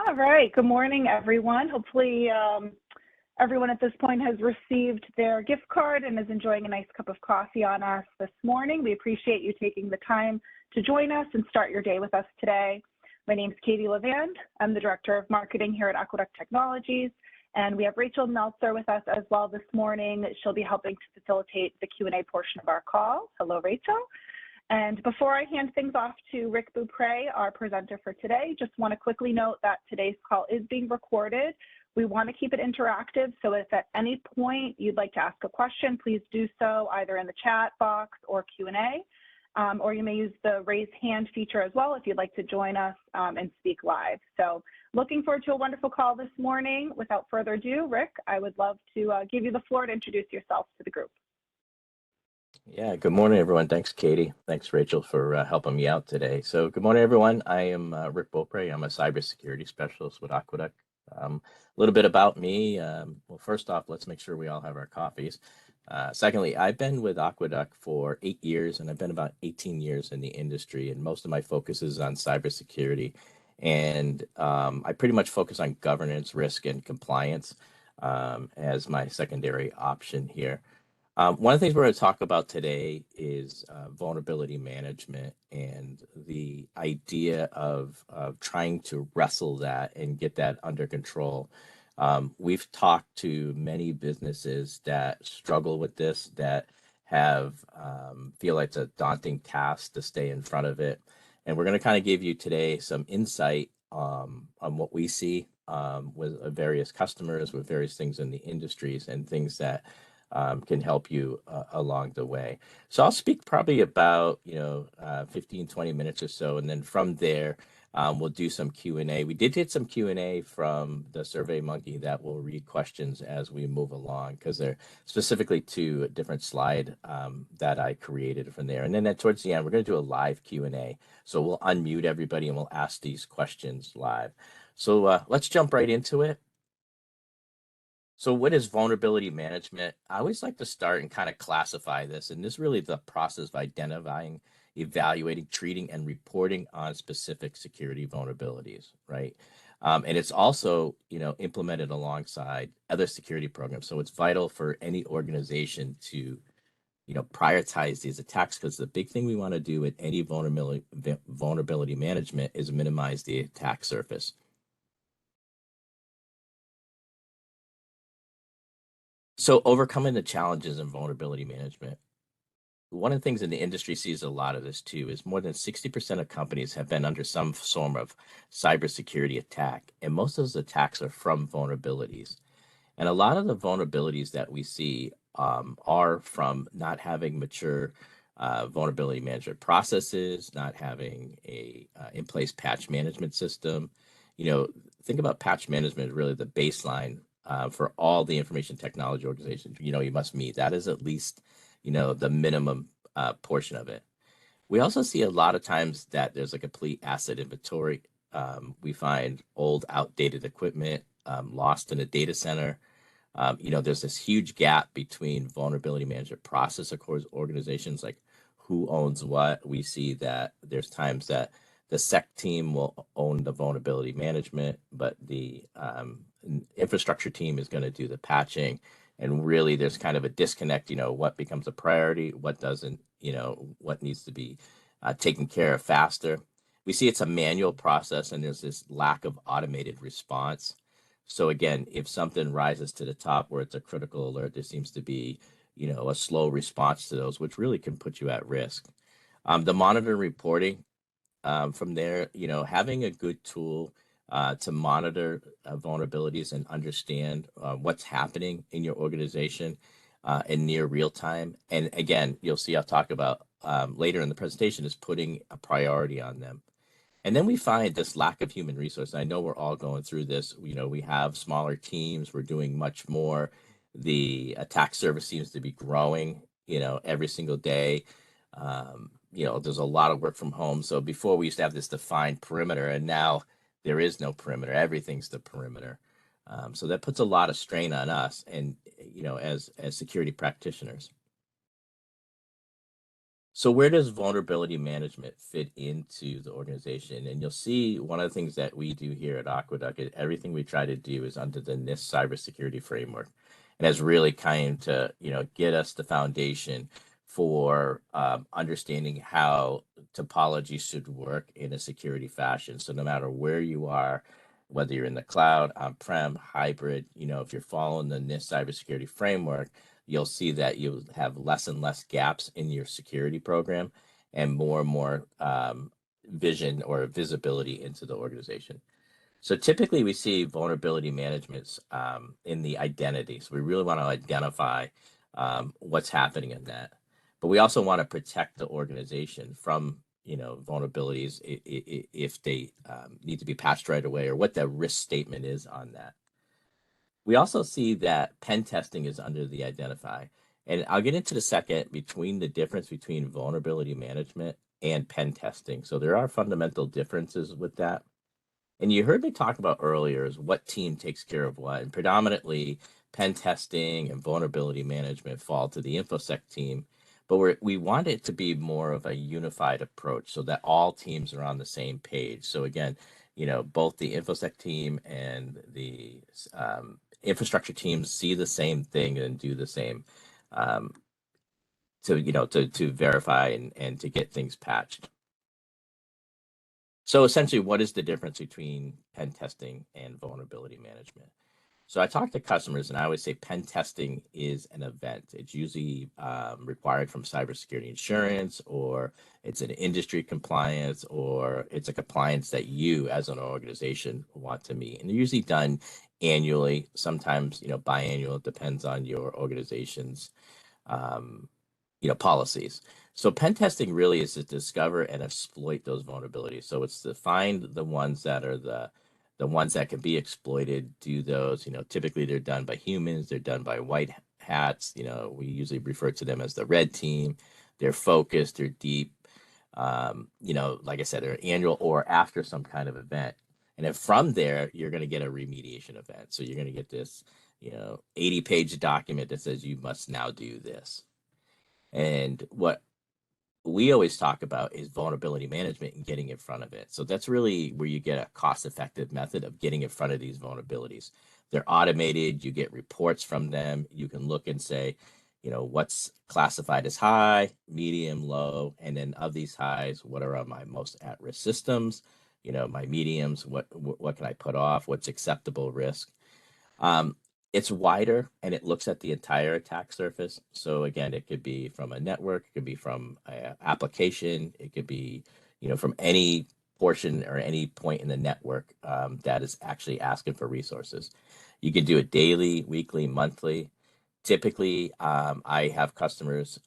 All right. Good morning, everyone. Hopefully, everyone at this point has received their gift card and is enjoying a nice cup of coffee on us this morning. We appreciate you taking the time to join us and start your day with us today. My name is Katie Levand. I'm the Director of Marketing here at Aqueduct Technologies, and we have Rachel Meltzer with us as well this morning. She'll be helping to facilitate the Q&A portion of our call. Hello, Rachel. And before I hand things off to Rick Beaupre, our presenter for today, just want to quickly note that today's call is being recorded. We want to keep it interactive, so if at any point you'd like to ask a question, please do so either in the chat box or Q&A, or you may use the raise hand feature as well if you'd like to join us and speak live. So looking forward to a wonderful call this morning. Without further ado, Rick, I would love to give you the floor to introduce yourself to the group. Yeah, good morning, everyone. Thanks, Katie. Thanks, Rachel, for helping me out today. So good morning, everyone. I am Rick Beaupre. I'm a cybersecurity specialist with Aqueduct. A little bit about me. Well, first off, let's make sure we all have our coffees. Secondly, I've been with Aqueduct for 8 years, and I've been about 18 years in the industry, and most of my focus is on cybersecurity. And I pretty much focus on governance, risk, and compliance as my secondary option here. One of the things we're going to talk about today is vulnerability management and the idea of trying to wrestle that and get that under control. We've talked to many businesses that struggle with this, that have feel like it's a daunting task to stay in front of it. And we're going to kind of give you today some insight on what we see with various customers, with various things in the industries and things that can help you along the way. So I'll speak probably about 15, 20 minutes or so, and then from there we'll do some Q&A. We did get some Q&A from the SurveyMonkey that will read questions as we move along, because they're specifically to a different slide that I created from there. And then towards the end, we're going to do a live Q&A. So we'll unmute everybody and we'll ask these questions live. So let's jump right into it. So what is vulnerability management? I always like to start and kind of classify this, and this is really the process of identifying, evaluating, treating, and reporting on specific security vulnerabilities, right? And it's also, implemented alongside other security programs. So it's vital for any organization to, prioritize these attacks, because the big thing we want to do with any vulnerability management is minimize the attack surface. So overcoming the challenges in vulnerability management. One of the things in the industry sees a lot of this too is more than 60% of companies have been under some form of cybersecurity attack, and most of those attacks are from vulnerabilities. And a lot of the vulnerabilities that we see are from not having mature vulnerability management processes, not having a in-place patch management system. Think about patch management as really the baseline for all the information technology organizations, you must meet. That is at least, the minimum portion of it. We also see a lot of times that there's a complete asset inventory. We find old, outdated equipment lost in a data center. There's this huge gap between vulnerability management process across organizations, like who owns what. We see that there's times that the SEC team will own the vulnerability management, but the infrastructure team is going to do the patching. And really, there's kind of a disconnect, what becomes a priority, what doesn't, what needs to be taken care of faster. We see it's a manual process, and there's this lack of automated response. So again, if something rises to the top where it's a critical alert, there seems to be, a slow response to those, which really can put you at risk. The monitoring reporting, from there, having a good tool to monitor vulnerabilities and understand what's happening in your organization in near real time. And again, you'll see I'll talk about later in the presentation is putting a priority on them. And then we find this lack of human resource. I know we're all going through this. We have smaller teams. We're doing much more. The attack surface seems to be growing, every single day. There's a lot of work from home. So before we used to have this defined perimeter, and now there is no perimeter. Everything's the perimeter. So that puts a lot of strain on us and, as security practitioners. So where does vulnerability management fit into the organization? And you'll see one of the things that we do here at Aqueduct, everything we try to do is under the NIST cybersecurity framework. And has really kind to, get us the foundation for understanding how topology should work in a security fashion. So no matter where you are, whether you're in the cloud, on-prem, hybrid, if you're following the NIST cybersecurity framework, you'll see that you'll have less and less gaps in your security program and more vision or visibility into the organization. So typically we see vulnerability management in the identity. So we really want to identify what's happening in that. But we also want to protect the organization from vulnerabilities if they need to be patched right away, or what the risk statement is on that. We also see that pen testing is under the identify. And I'll get into the second between the difference between vulnerability management and pen testing. So there are fundamental differences with that. And you heard me talk about earlier is what team takes care of what. And predominantly pen testing and vulnerability management fall to the InfoSec team. But we want it to be more of a unified approach so that all teams are on the same page. So again, both the InfoSec team and the infrastructure teams see the same thing and do the same to verify and to get things patched. So essentially, what is the difference between pen testing and vulnerability management? So I talk to customers and I always say pen testing is an event. It's usually required from cybersecurity insurance, or it's an industry compliance, or it's a compliance that you as an organization want to meet. And they're usually done annually, sometimes biannual. It depends on your organization's policies. So pen testing really is to discover and exploit those vulnerabilities. So it's to find the ones that are the ones that can be exploited, do those. Typically they're done by humans, they're done by white hats. We usually refer to them as the red team. They're focused, they're deep. Like I said, they're annual or after some kind of event. And then from there, you're going to get a remediation event. So you're going to get this, 80-page document that says you must now do this. And what we always talk about is vulnerability management and getting in front of it. So that's really where you get a cost-effective method of getting in front of these vulnerabilities. They're automated, you get reports from them, you can look and say, what's classified as high, medium, low, and then of these highs, what are my most at-risk systems, my mediums, what can I put off, what's acceptable risk. It's wider and it looks at the entire attack surface. So again, it could be from a network, it could be from an application, it could be, from any portion or any point in the network that is actually asking for resources. You can do it daily, weekly, monthly. Typically, I have customers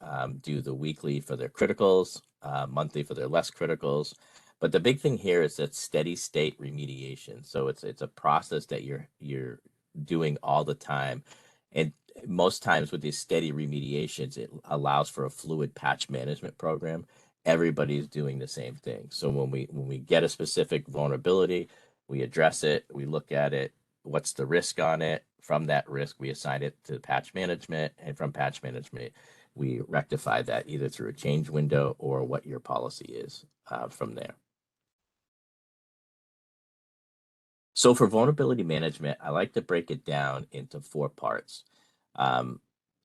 do the weekly for their criticals, monthly for their less criticals. But the big thing here is that steady state remediation. So it's a process that you're doing all the time. And most times with these steady remediations, it allows for a fluid patch management program. Everybody's doing the same thing. So when we get a specific vulnerability, we address it, we look at it, what's the risk on it? From that risk, we assign it to patch management, and from patch management, we rectify that either through a change window or what your policy is from there. So for vulnerability management, I like to break it down into 4 parts.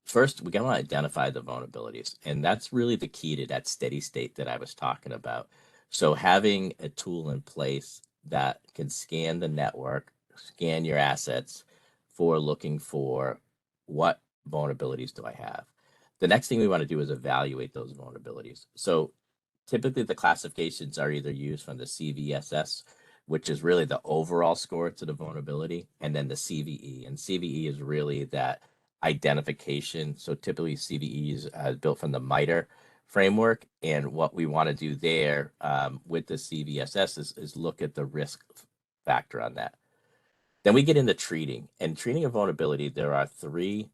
First, we got to identify the vulnerabilities, and that's really the key to that steady state that I was talking about. So having a tool in place that can scan the network, scan your assets for looking for what vulnerabilities do I have. The next thing we want to do is evaluate those vulnerabilities. So typically the classifications are either used from the CVSS, which is really the overall score to the vulnerability, and then the CVE. And CVE is really that identification. So typically CVE is built from the MITRE framework. And what we want to do there with the CVSS is look at the risk factor on that. Then we get into treating. And treating a vulnerability, there are 3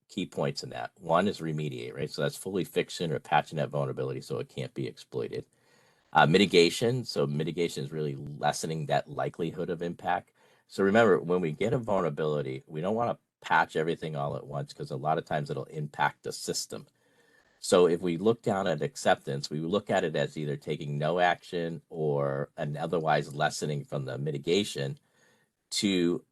key points in that. One is remediate, right? So that's fully fixing or patching that vulnerability so it can't be exploited. Mitigation. So mitigation is really lessening that likelihood of impact. So remember, when we get a vulnerability, we don't want to patch everything all at once because a lot of times it'll impact the system. So if we look down at acceptance, we look at it as either taking no action or an otherwise lessening from the mitigation to,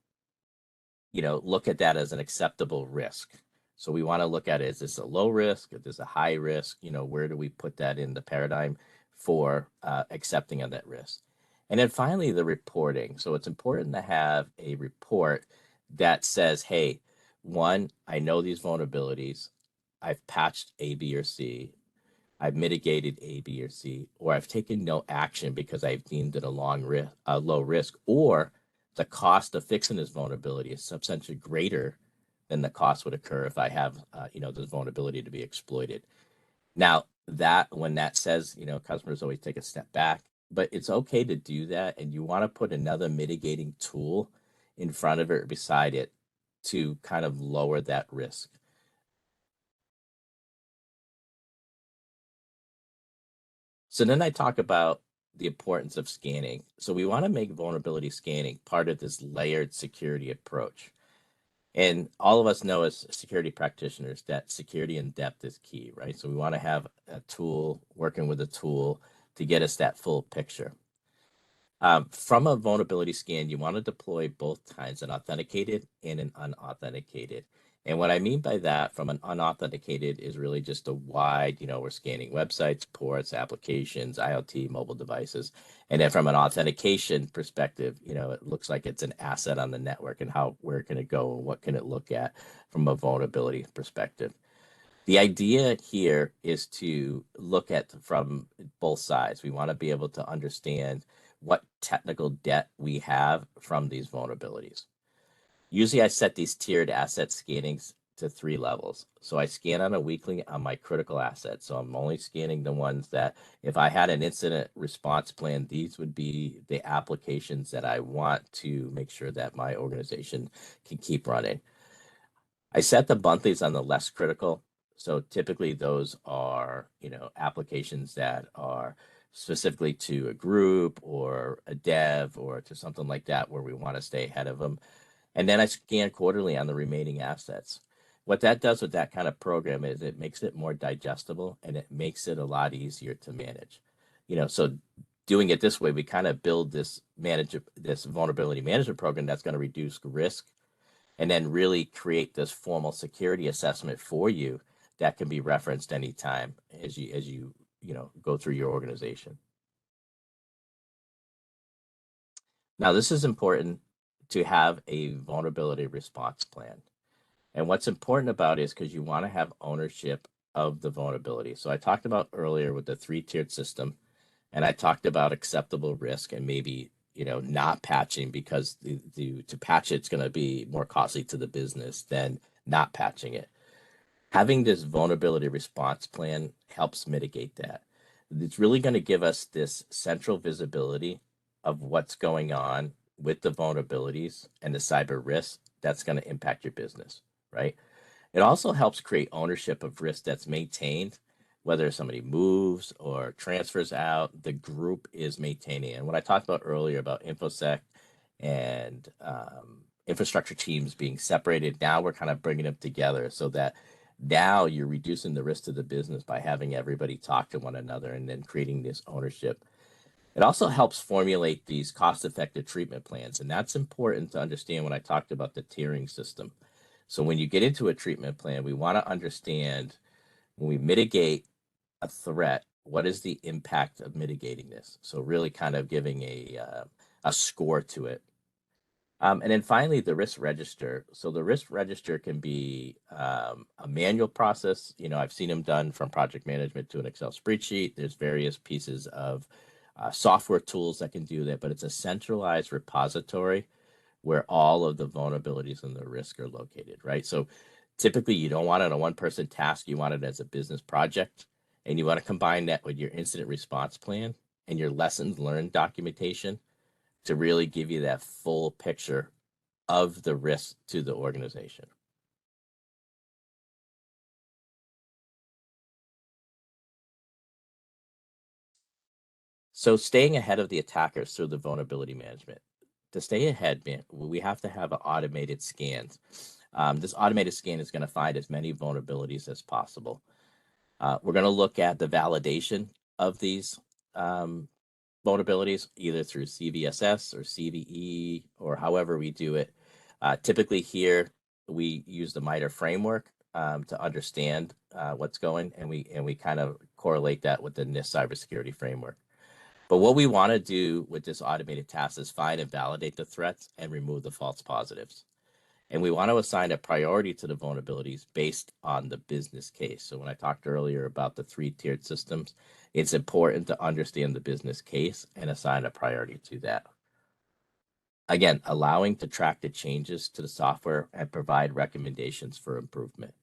look at that as an acceptable risk. So we want to look at it, is this a low risk? Is this a high risk? Where do we put that in the paradigm for accepting of that risk? And then finally, the reporting. So it's important to have a report that says, hey, one, I know these vulnerabilities. I've patched A, B, or C. I've mitigated A, B, or C, or I've taken no action because I've deemed it a low risk, or the cost of fixing this vulnerability is substantially greater than the cost would occur if I have, this vulnerability to be exploited. Now, when that says, customers always take a step back, but it's okay to do that, and you want to put another mitigating tool in front of it or beside it to kind of lower that risk. So then I talk about the importance of scanning. So we want to make vulnerability scanning part of this layered security approach. And all of us know as security practitioners that security in depth is key, right? So we want to have a tool, working with a tool to get us that full picture. From a vulnerability scan, you want to deploy both kinds, an authenticated and an unauthenticated. And what I mean by that from an unauthenticated is really just a wide, we're scanning websites, ports, applications, IoT, mobile devices. And then from an authentication perspective, it looks like it's an asset on the network and where can it go and what can it look at from a vulnerability perspective. The idea here is to look at from both sides. We want to be able to understand what technical debt we have from these vulnerabilities. Usually I set these tiered asset scannings to 3 levels. So I scan on a weekly on my critical assets. So I'm only scanning the ones that if I had an incident response plan, these would be the applications that I want to make sure that my organization can keep running. I set the monthlies on the less critical. So typically those are, applications that are specifically to a group or a dev or to something like that where we want to stay ahead of them. And then I scan quarterly on the remaining assets. What that does with that kind of program is it makes it more digestible and it makes it a lot easier to manage. So doing it this way, we kind of build this vulnerability management program that's going to reduce risk and then really create this formal security assessment for you that can be referenced anytime as you go through your organization. Now, this is important to have a vulnerability response plan. And what's important about it is because you want to have ownership of the vulnerability. So I talked about earlier with the 3-tiered system, and I talked about acceptable risk and maybe not patching because to patch it's going to be more costly to the business than not patching it. Having this vulnerability response plan helps mitigate that. It's really going to give us this central visibility of what's going on with the vulnerabilities and the cyber risks that's going to impact your business, right? It also helps create ownership of risk that's maintained, whether somebody moves or transfers out, the group is maintaining. And what I talked about earlier about InfoSec and infrastructure teams being separated, now we're kind of bringing them together so that now you're reducing the risk to the business by having everybody talk to one another and then creating this ownership. It also helps formulate these cost-effective treatment plans, and that's important to understand when I talked about the tiering system. So when you get into a treatment plan, we want to understand when we mitigate a threat, what is the impact of mitigating this? So really kind of giving a score to it. And then finally, the risk register. So the risk register can be a manual process. I've seen them done from project management to an Excel spreadsheet. There's various pieces of software tools that can do that, but it's a centralized repository where all of the vulnerabilities and the risk are located, right? So typically you don't want it a one-person task. You want it as a business project, and you want to combine that with your incident response plan and your lessons learned documentation to really give you that full picture of the risk to the organization. So staying ahead of the attackers through the vulnerability management. To stay ahead, we have to have an automated scans. This automated scan is going to find as many vulnerabilities as possible. We're going to look at the validation of these vulnerabilities, either through CVSS or CVE or however we do it. Typically here, we use the MITRE framework to understand what's going, and we kind of correlate that with the NIST cybersecurity framework. But what we want to do with this automated task is find and validate the threats and remove the false positives. And we want to assign a priority to the vulnerabilities based on the business case. So when I talked earlier about the 3-tiered systems, it's important to understand the business case and assign a priority to that. Again, allowing to track the changes to the software and provide recommendations for improvement.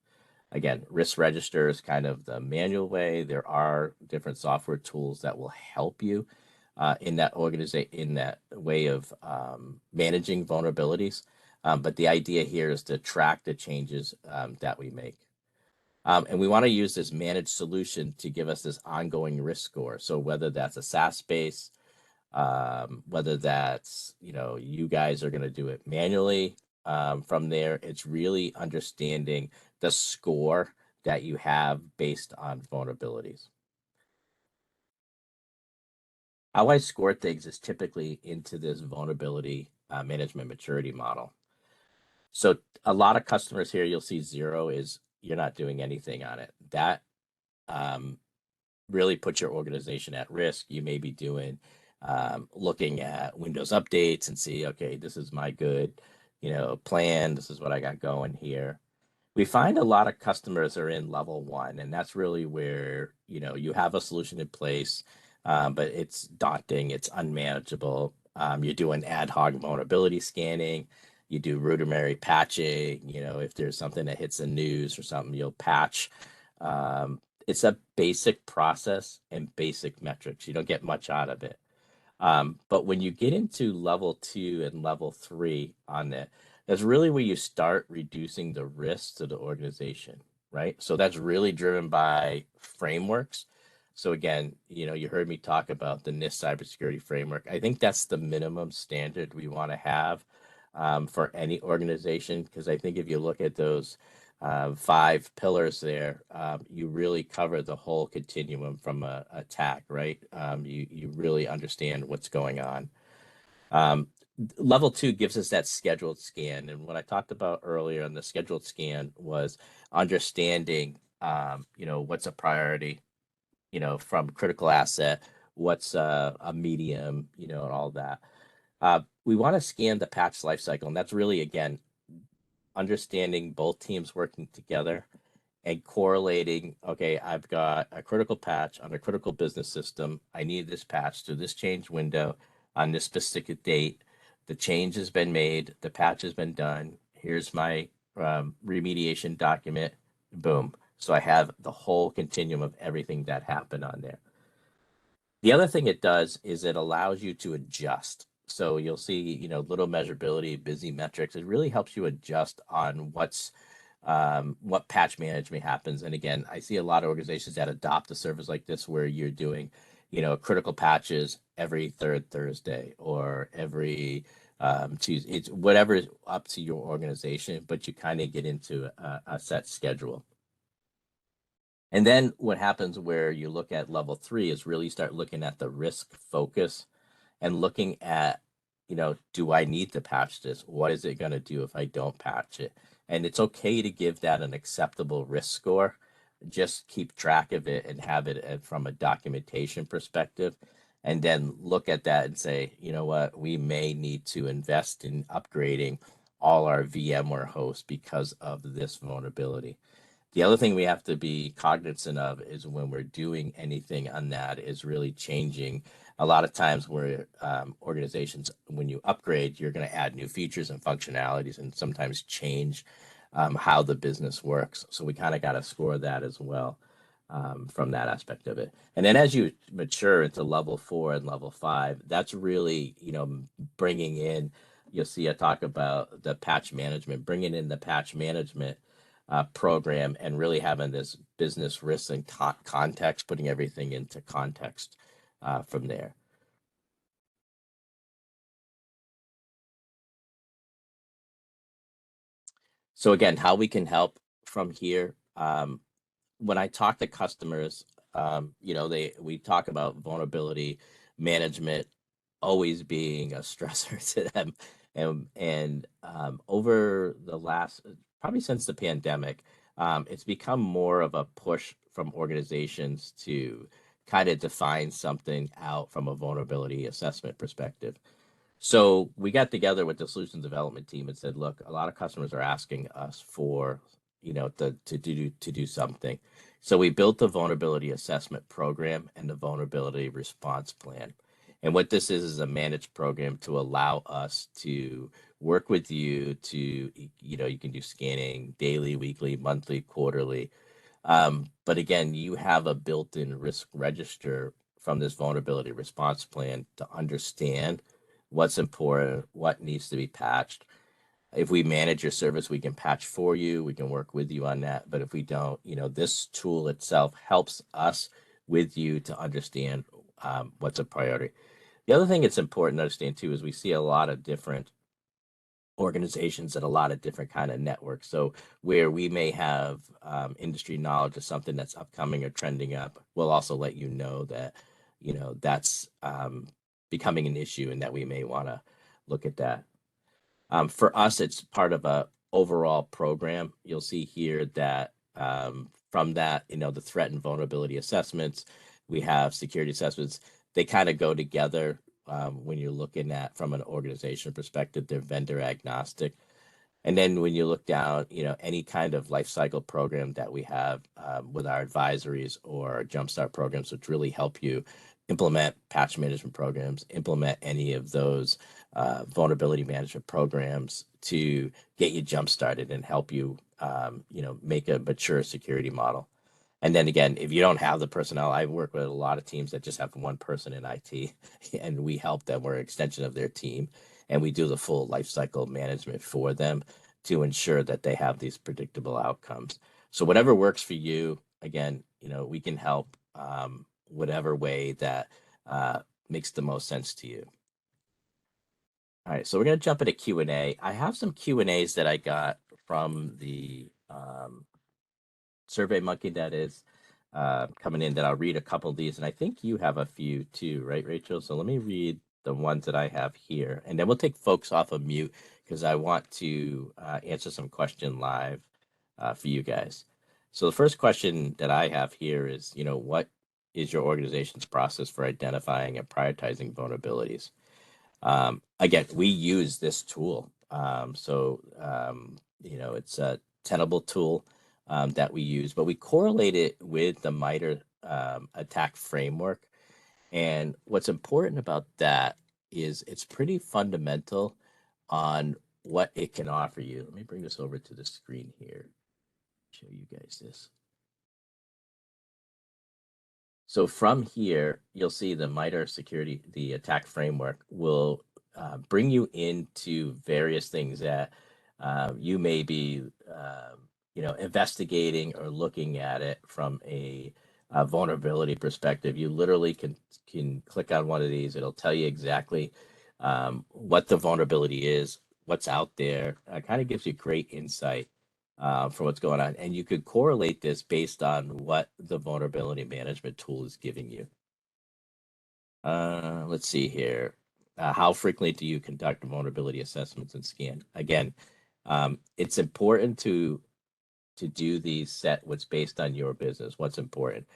Again, risk register is kind of the manual way. There are different software tools that will help you in that way of managing vulnerabilities. But the idea here is to track the changes that we make. And we want to use this managed solution to give us this ongoing risk score. So whether that's a SaaS base, whether that's, you guys are going to do it manually, from there, it's really understanding the score that you have based on vulnerabilities. How I score things is typically into this vulnerability management maturity model. So a lot of customers here, you'll see 0 is you're not doing anything on it. That really puts your organization at risk. You may be doing looking at Windows updates and see, okay, this is my good, plan. This is what I got going here. We find a lot of customers are in level 1, and that's really where, you have a solution in place, but it's daunting, it's unmanageable. You're doing ad hoc vulnerability scanning, you do rudimentary patching, if there's something that hits the news or something, you'll patch. It's a basic process and basic metrics. You don't get much out of it. But when you get into level 2 and level 3 on that, that's really where you start reducing the risks to the organization, right? So that's really driven by frameworks. So again, you heard me talk about the NIST cybersecurity framework. I think that's the minimum standard we want to have for any organization, because I think if you look at those 5 pillars there, you really cover the whole continuum from a attack, right? You really understand what's going on. Level 2 gives us that scheduled scan. And what I talked about earlier on the scheduled scan was understanding, what's a priority, from critical asset, what's a medium, and all that. We want to scan the patch lifecycle. And that's really, again, understanding both teams working together and correlating, okay, I've got a critical patch on a critical business system. I need this patch to this change window on this specific date. The change has been made. The patch has been done. Here's my remediation document. Boom. So I have the whole continuum of everything that happened on there. The other thing it does is it allows you to adjust. So you'll see, little measurability, busy metrics. It really helps you adjust on what patch management happens. And again, I see a lot of organizations that adopt a service like this where you're doing, critical patches every 3rd Thursday or every Tuesday. It's whatever is up to your organization, but you kind of get into a set schedule. And then what happens where you look at level 3 is really start looking at the risk focus and looking at, do I need to patch this? What is it going to do if I don't patch it? And it's okay to give that an acceptable risk score. Just keep track of it and have it from a documentation perspective. And then look at that and say, you know what, we may need to invest in upgrading all our VMware hosts because of this vulnerability. The other thing we have to be cognizant of is when we're doing anything on that is really changing. A lot of times where organizations, when you upgrade, you're going to add new features and functionalities and sometimes change how the business works. So we kind of got to score that as well from that aspect of it. And then as you mature into level 4 and level 5, that's really, bringing in, you'll see I talk about the patch management, bringing in the patch management program and really having this business risk and context, putting everything into context from there. So again, how we can help from here. when I talk to customers, we talk about vulnerability management always being a stressor to them, and over the last probably since the pandemic, it's become more of a push from organizations to kind of define something out from a vulnerability assessment perspective. So we got together with the solution development team and said, look, a lot of customers are asking us for, to do something. So we built the vulnerability assessment program and the vulnerability response plan. And what this is a managed program to allow us to work with you to, you can do scanning daily, weekly, monthly, quarterly. But again, you have a built-in risk register from this vulnerability response plan to understand what's important, what needs to be patched. If we manage your service, we can patch for you. We can work with you on that. But if we don't, this tool itself helps us with you to understand what's a priority. The other thing it's important to understand too is we see a lot of different organizations and a lot of different kind of networks. So where we may have industry knowledge of something that's upcoming or trending up, we'll also let you know that, that's becoming an issue and that we may want to look at that. For us, it's part of a overall program. You'll see here that from that, the threat and vulnerability assessments, we have security assessments. They kind of go together. When you're looking at from an organization perspective, they're vendor agnostic. And then when you look down, any kind of life cycle program that we have with our advisories or jumpstart programs, which really help you implement patch management programs, implement any of those vulnerability management programs to get you jump started and help you, make a mature security model. And then again, if you don't have the personnel, I work with a lot of teams that just have one person in IT, and we help them. We're an extension of their team, and we do the full life cycle management for them to ensure that they have these predictable outcomes. So whatever works for you, again, we can help whatever way that makes the most sense to you. All right, so we're going to jump into Q&A. I have some Q&As that I got from the SurveyMonkey that is coming in that I'll read a couple of these. And I think you have a few too, right, Rachel? So let me read the ones that I have here. And then we'll take folks off of mute because I want to answer some question live for you guys. So the first question that I have here is, what is your organization's process for identifying and prioritizing vulnerabilities? Again, we use this tool. It's a tenable tool that we use, but we correlate it with the MITRE attack framework. And what's important about that is it's pretty fundamental on what it can offer you. Let me bring this over to the screen here, show you guys this. So from here, you'll see the MITRE security, the attack framework will bring you into various things that you may be, investigating or looking at it from a vulnerability perspective. You literally can click on one of these. It'll tell you exactly what the vulnerability is, what's out there. Kind of gives you great insight for what's going on. And you could correlate this based on what the vulnerability management tool is giving you. Let's see here. How frequently do you conduct vulnerability assessments and scan? Again, it's important to do these set what's based on your business, what's important.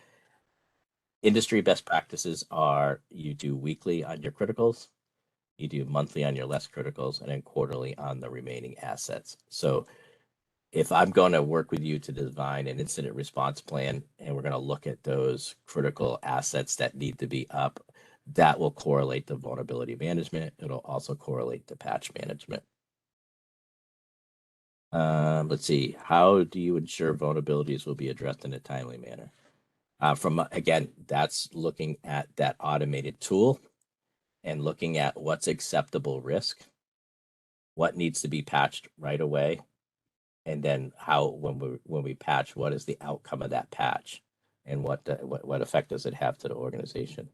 Industry best practices are you do weekly on your criticals, you do monthly on your less criticals, and then quarterly on the remaining assets. So if I'm going to work with you to design an incident response plan, and we're going to look at those critical assets that need to be up, that will correlate to vulnerability management. It'll also correlate to patch management. Let's see. How do you ensure vulnerabilities will be addressed in a timely manner? Again, that's looking at that automated tool and looking at what's acceptable risk, what needs to be patched right away, and then how when we patch, what is the outcome of that patch, and what effect does it have to the organization?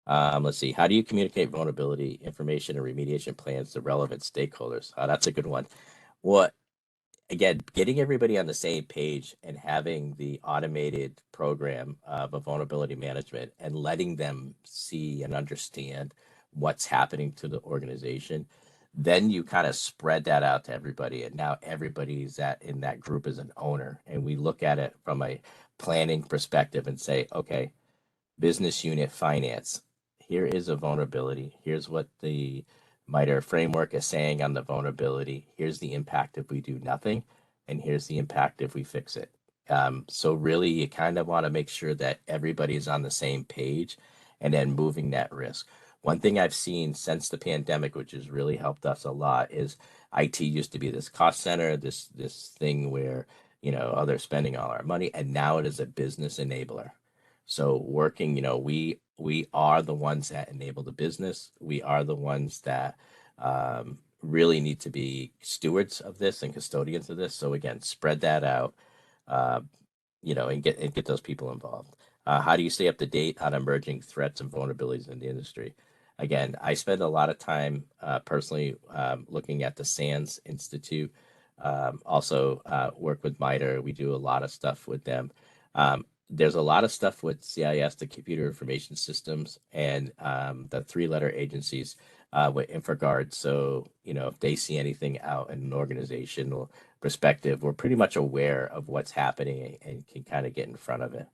Let's see. How do you communicate vulnerability information and remediation plans to relevant stakeholders? That's a good one. again, getting everybody on the same page and having the automated program of a vulnerability management and letting them see and understand what's happening to the organization, then you kind of spread that out to everybody. And now everybody's in that group is an owner. And we look at it from a planning perspective and say, okay, business unit finance, here is a vulnerability. Here's what the MITRE framework is saying on the vulnerability. Here's the impact if we do nothing, and here's the impact if we fix it. So really, you kind of want to make sure that everybody's on the same page and then moving that risk. One thing I've seen since the pandemic, which has really helped us a lot, is IT used to be this cost center, this thing where, they're spending all our money, and now it is a business enabler. So working, we are the ones that enable the business. We are the ones that really need to be stewards of this and custodians of this. So again, spread that out, uh, and get those people involved. How do you stay up to date on emerging threats and vulnerabilities in the industry? Again, I spend a lot of time personally looking at the SANS Institute. Also work with MITRE. We do a lot of stuff with them. There's a lot of stuff with CIS, the Computer Information Systems, and the three-letter agencies with InfraGard. So, if they see anything out in an organizational perspective, we're pretty much aware of what's happening and can kind of get in front of it.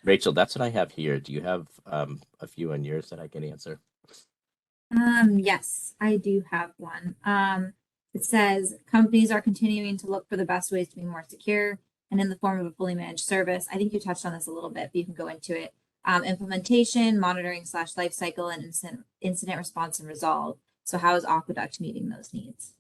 Rachel, that's what I have here. Do you have a few on yours that I can answer? Yes, I do have one. It says companies are continuing to look for the best ways to be more secure and in the form of a fully managed service. I think you touched on this a little bit, but you can go into it. Implementation, monitoring / life cycle, and incident response and resolve. So how is Aqueduct meeting those needs?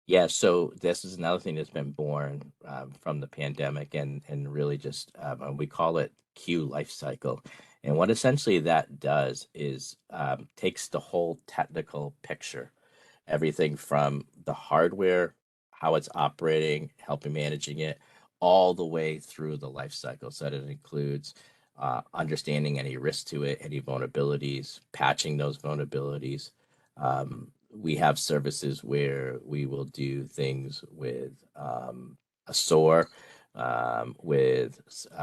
Yeah, so this is another thing that's been born from the pandemic and really just we call it Q life cycle. And what essentially that does is takes the whole technical picture, everything from the hardware, how it's operating, helping managing it, all the way through the life cycle. So that it includes understanding any risk to it, any vulnerabilities, patching those vulnerabilities. We have services where we will do things with a SOAR, with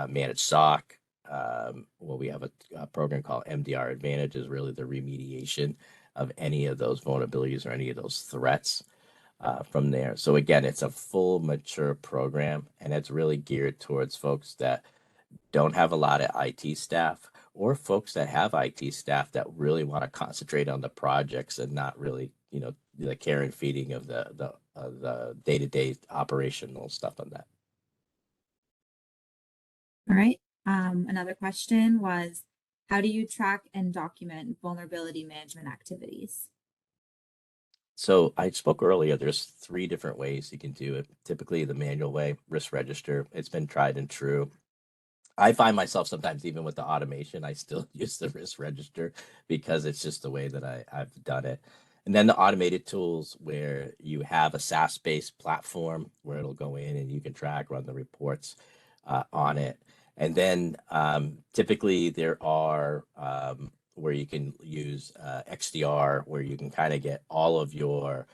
managed SOC. Well, we have a program called MDR Advantage, is really the remediation of any of those vulnerabilities or any of those threats from there. So again, it's a full mature program, and it's really geared towards folks that don't have a lot of IT staff or folks that have IT staff that really want to concentrate on the projects and not really, the care and feeding of the day-to-day operational stuff on that. All right. Another question was, how do you track and document vulnerability management activities? So I spoke earlier, there's 3 different ways you can do it. Typically the manual way, risk register, it's been tried and true. I find myself sometimes, even with the automation, I still use the risk register because it's just the way that I've done it. And then the automated tools where you have a SaaS-based platform where it'll go in and you can track, run the reports on it. And then typically there are where you can use XDR, where you can kind of get all of your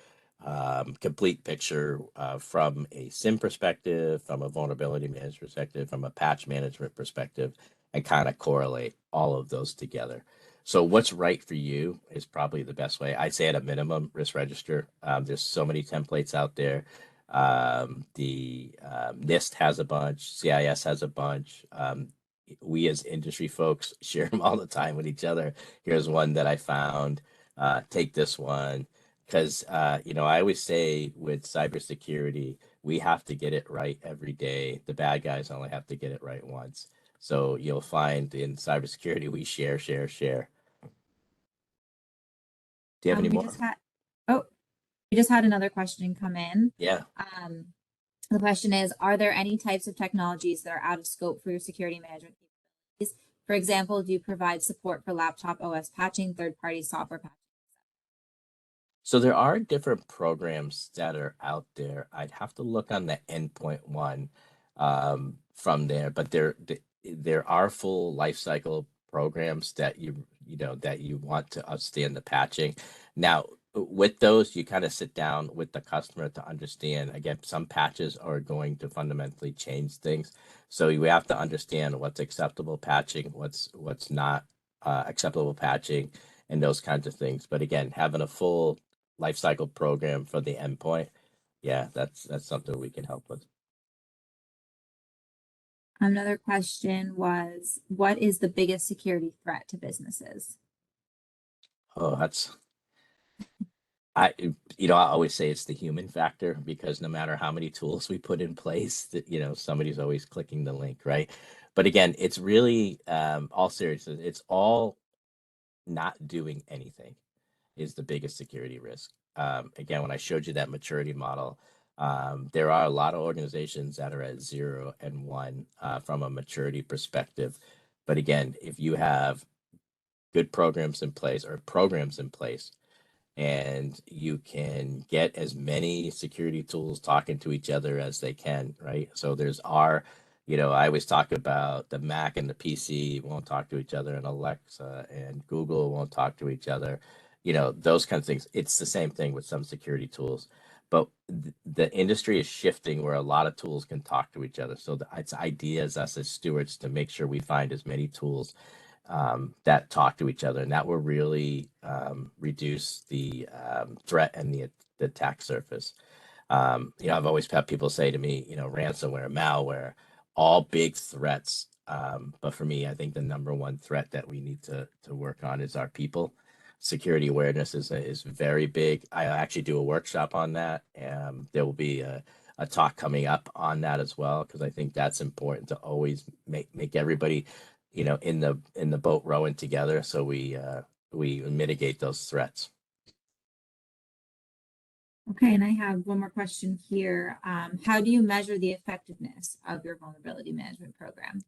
complete picture from a SIM perspective, from a vulnerability management perspective, from a patch management perspective, and kind of correlate all of those together. So what's right for you is probably the best way. I'd say at a minimum, risk register. There's so many templates out there. The NIST has a bunch, CIS has a bunch. We as industry folks share them all the time with each other. Here's one that I found. Take this one. Because, I always say with cybersecurity, we have to get it right every day. The bad guys only have to get it right once. So you'll find in cybersecurity, we share. Do you have any more? We just had another question come in. Yeah. The question is, are there any types of technologies that are out of scope for your security management capabilities? For example, do you provide support for laptop OS patching, third-party software patching? So there are different programs that are out there. I'd have to look on the endpoint one from there, but there are full life cycle programs that you want to understand the patching. Now, with those, you kind of sit down with the customer to understand. Again, some patches are going to fundamentally change things, so we have to understand what's acceptable patching, what's not acceptable patching, and those kinds of things. But again, having a full life cycle program for the endpoint, yeah, that's something we can help with. Another question was, what is the biggest security threat to businesses? Oh, I always say it's the human factor, because no matter how many tools we put in place, that somebody's always clicking the link, right? But again, it's really all seriousness, it's all not doing anything is the biggest security risk. Again, when I showed you that maturity model, there are a lot of organizations that are at 0 and 1 from a maturity perspective. But again, if you have good programs in place, and you can get as many security tools talking to each other as they can, right? So there's I always talk about the Mac and the PC won't talk to each other, and Alexa and Google won't talk to each other, those kinds of things. It's the same thing with some security tools, but the industry is shifting where a lot of tools can talk to each other. So it's idea as us as stewards to make sure we find as many tools that talk to each other, and that will really reduce the threat and the attack surface. I've always had people say to me, ransomware, malware, all big threats. But for me, I think the number one threat that we need to work on is our people. Security awareness is very big. I actually do a workshop on that. There will be a talk coming up on that as well, because I think that's important to always make everybody in the boat rowing together, so we mitigate those threats. Okay, and I have one more question here. How do you measure the effectiveness of your vulnerability management program?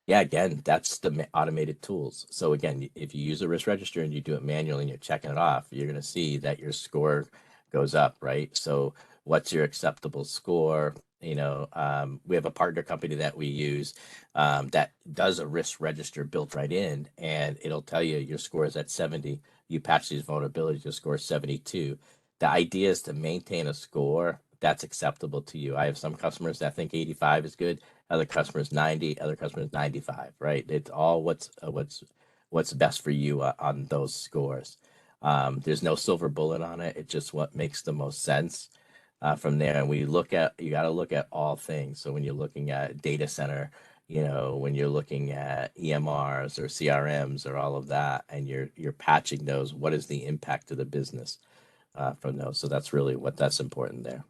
Yeah, again, that's the automated tools. So again, if you use a risk register and you do it manually and you're checking it off, you're going to see that your score goes up, right? So what's your acceptable score? We have a partner company that we use that does a risk register built right in, and it'll tell you your score is at 70. You patch these vulnerabilities, your score is 72. The idea is to maintain a score that's acceptable to you. I have some customers that think 85 is good, other customers 90, other customers 95, right? It's all what's best for you on those scores. There's no silver bullet on it. It's just what makes the most sense from there. And you got to look at all things. So when you're looking at data center, when you're looking at EMRs or CRMs or all of that, and you're patching those, what is the impact to the business from those? So that's really that's important there.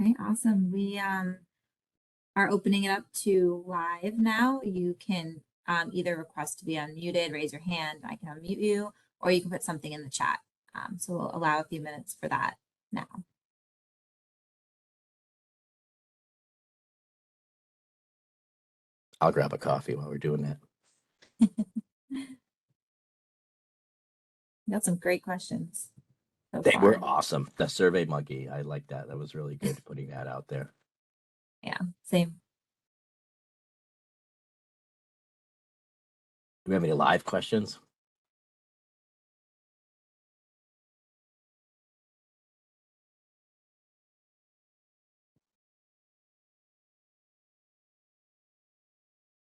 Okay, awesome. We are opening it up to live now. You can either request to be unmuted, raise your hand, I can unmute you, or you can put something in the chat. So we'll allow a few minutes for that now. I'll grab a coffee while we're doing that. Got some great questions so They far. were awesome. The Survey Monkey, I like that. That was really good putting that out there. Yeah, same. Do we have any live questions?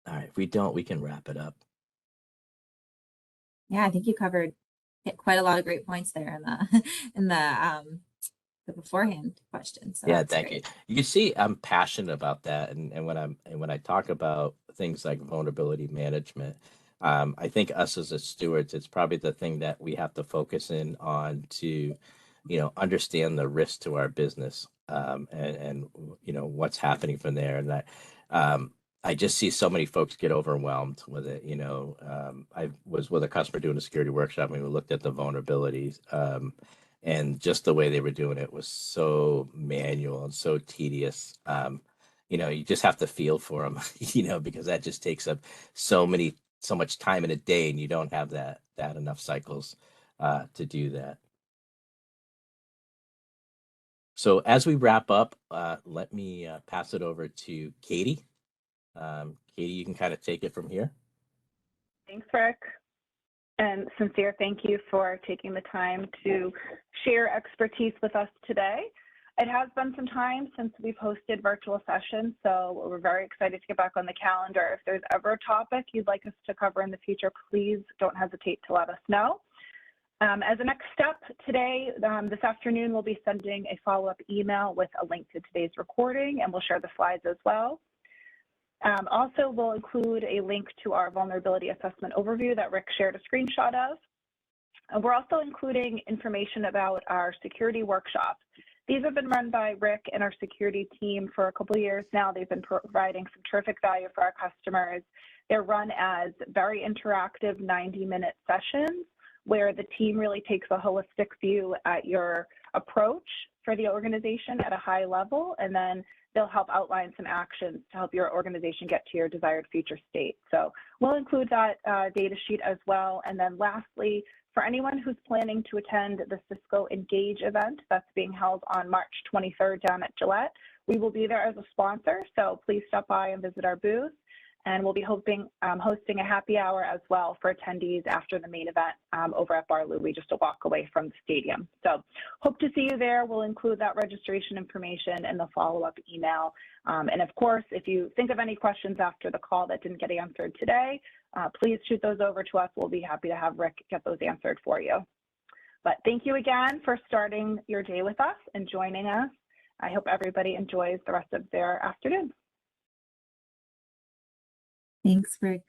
All right, if we don't, we can wrap it up. Yeah, I think you covered quite a lot of great points there in the in the beforehand questions. So Yeah, that's thank great. you. You can see I'm passionate about that, and when I talk about things like vulnerability management, I think us as a stewards, it's probably the thing that we have to focus in on to, understand the risk to our business, and what's happening from there. And I just see so many folks get overwhelmed with it. I was with a customer doing a security workshop, and we looked at the vulnerabilities. And just the way they were doing it was so manual and so tedious. You just have to feel for them, because that just takes up so much time in a day, and you don't have that enough cycles to do that. So as we wrap up, let me pass it over to Katie. Katie, you can kind of take it from here. Thanks, Rick. And sincere thank you for taking the time to share expertise with us today. It has been some time since we've hosted virtual sessions, so we're very excited to get back on the calendar. If there's ever a topic you'd like us to cover in the future, please don't hesitate to let us know. As a next step today, this afternoon, we'll be sending a follow-up email with a link to today's recording, and we'll share the slides as well. Also, we'll include a link to our vulnerability assessment overview that Rick shared a screenshot of. We're also including information about our security workshops. These have been run by Rick and our security team for a couple of years now. They've been providing some terrific value for our customers. They're run as very interactive 90-minute sessions where the team really takes a holistic view at your approach for the organization at a high level, and then they'll help outline some actions to help your organization get to your desired future state. So we'll include that data sheet as well. And then lastly, for anyone who's planning to attend the Cisco Engage event that's being held on March 23rd down at Gillette, we will be there as a sponsor. So please stop by and visit our booth. And we'll be hosting a happy hour as well for attendees after the main event over at Bar Louie, just a walk away from the stadium. So hope to see you there. We'll include that registration information in the follow-up email. And of course, if you think of any questions after the call that didn't get answered today, please shoot those over to us. We'll be happy to have Rick get those answered for you. But thank you again for starting your day with us and joining us. I hope everybody enjoys the rest of their afternoon. Thanks, Rick.